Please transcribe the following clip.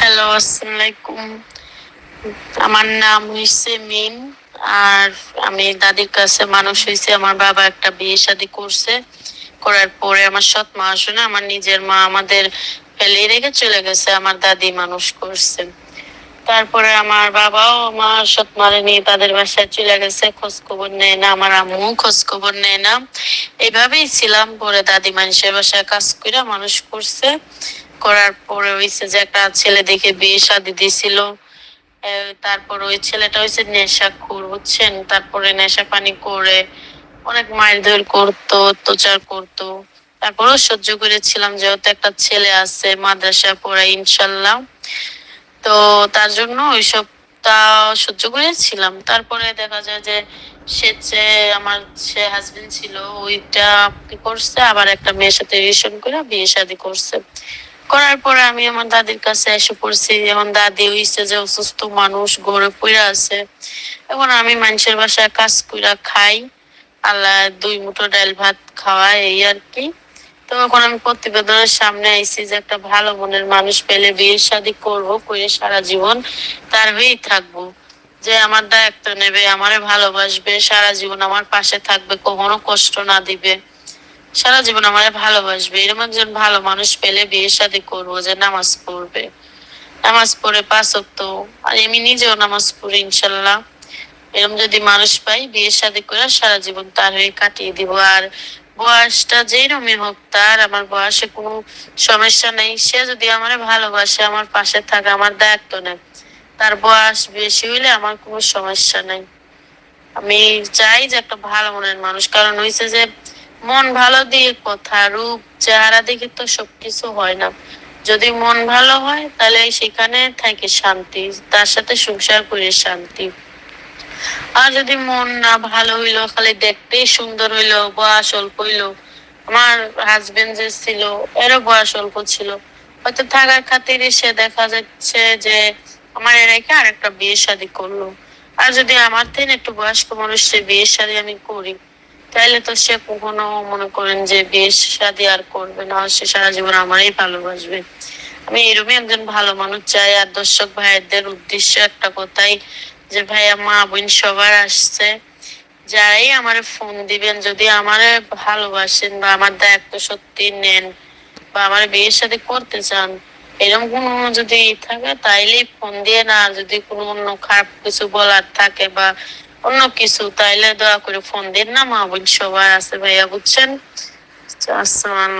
Hello, আসসালামু আলাইকুম। আমার নাম হইছে মিম। আর আমি দাদির কাছে মানুষ হইছে। আমার বাবা একটা বিয়ে শাদী করছে। করার পরে আমার সৎ মা আসে না, আমার নিজের মা আমাদের ফেলে রেখে চলে গেছে। আমার দাদি মানুষ করছে। তারপরে আমার বাবাও আমার সৎ মারে নিয়ে তাদের বাসায় চলে গেছে, খোঁজ খবর নেয় না। আমার আম্মু খোঁজ খবর নেয় না। এইভাবেই ছিলাম। পরে দাদি মানুষের বাসায় কাজ করে মানুষ করছে। করার পরে হইছে যে একটা ছেলে দেখে বিয়ে শাদী দিছিল। তারপর ওই ছেলেটা হয়েছে নেশাখোর, বুঝছেন। তারপরে নেশা পানি করে অনেক মারধর করতো, অত্যাচার করতো। তারপরেও সহ্য করেছিলাম, যেহেতু একটা ছেলে আছে মাদ্রাসা পড়ে ইনশাল্লাহ। তো তার জন্য ওইসবটা সহ্য করেছিলাম। তারপরে দেখা যায় যে আমার হাজবেন্ড ছিল, ওইটা কি করছে, আবার একটা মেয়ের সাথে রিলেশন করে বিয়ে শাদী করছে। করার পরে আমি আমার দাদির কাছে এসে পড়ছি। এখন দাদি হইছে যে অসুস্থ মানুষ, ঘরে পড়ে আছে। এখন আমি মানুষের বাসায় কাজ কইরা খাই, আল্লাহ দুই মুঠো ডাল ভাত খাওয়ায়, এই আর কি। তো এখন আমি প্রতিবেদনের সামনে আইছি যে একটা ভালো মনের মানুষ পেলে বিয়ে শাদী করবো, করে সারা জীবন তার হয়েই থাকবো। যে আমার দায়িত্ব নেবে, আমারে ভালোবাসবে, সারা জীবন আমার পাশে থাকবে, কখনো কষ্ট না দিবে, সারা জীবন আমারে ভালোবাসবে। এরকম একজন ভালো মানুষ পেলে বিয়ে শাদী করবো, যে নামাজ পড়বে, নামাজ পড়ে 5 ওয়াক্ত। আর আমি নিজেও নামাজ পড়ি ইনশাল্লাহ। এরকম যদি মানুষ পাই, বিয়ে শাদী করে সারা জীবন তার হয়ে কাটিয়ে দিব। আর বয়সটা যেরমই হোক, তার আমার বয়সে কোনো সমস্যা নেই। সে যদি আমার ভালোবাসে, আমার পাশে থাকে, আমার দায়িত্ব নেয়, তার বয়স বেশি হইলে আমার কোনো সমস্যা নেই। আমি চাই যে একটা ভালো মনের মানুষ। কারণ হইছে যে মন ভালো দিয়ে কথা, রূপ চেহারা দেখে তো সবকিছু হয় না। যদি মন ভালো হয় তাহলে সেখানে থাকে শান্তি, তার সাথে সংসার করে শান্তি। আর যদি মন না ভালো হইলো, খালি দেখতেই সুন্দর হইলো, বয়স অল্প হইলো। আমার হাজবেন্ড যে ছিল, এরও বয়স অল্প ছিল। হয়তো থাকার খাতিরে সে দেখা যাচ্ছে যে আমার রেখে আর একটা বিয়ে শাদী করলো। আর যদি আমার থেকে একটু বয়স্ক মানুষের বিয়ে শাদী আমি করি, তাইলে তো সে কখনো মনে করেন যে বিয়ে শাদী আর করবে না, সে সারা জীবন আমারই ভালোবাসবে। আমি এরকমই একজন ভালো মানুষ চাই। আর দর্শক ভাইদের উদ্দেশ্য একটা কথাই, যে ভাইয়া মা বোন সবার আসছে, যারাই আমার ফোন দিবেন, যদি আমারে ভালোবাসেন বা আমার দায়িত্ব সত্যি নেন বা আমার বিয়ের সাথে করতে চান, এরকম কোনো যদি থাকে তাইলেই ফোন দিয়ে। না, আর যদি কোনো অন্য খারাপ কিছু বলার থাকে বা অন্য কিছু, তাইলে দয়া করে ফোন দিন না। মা বোন সবার আছে ভাইয়া, বুঝছেন। আসসালাম।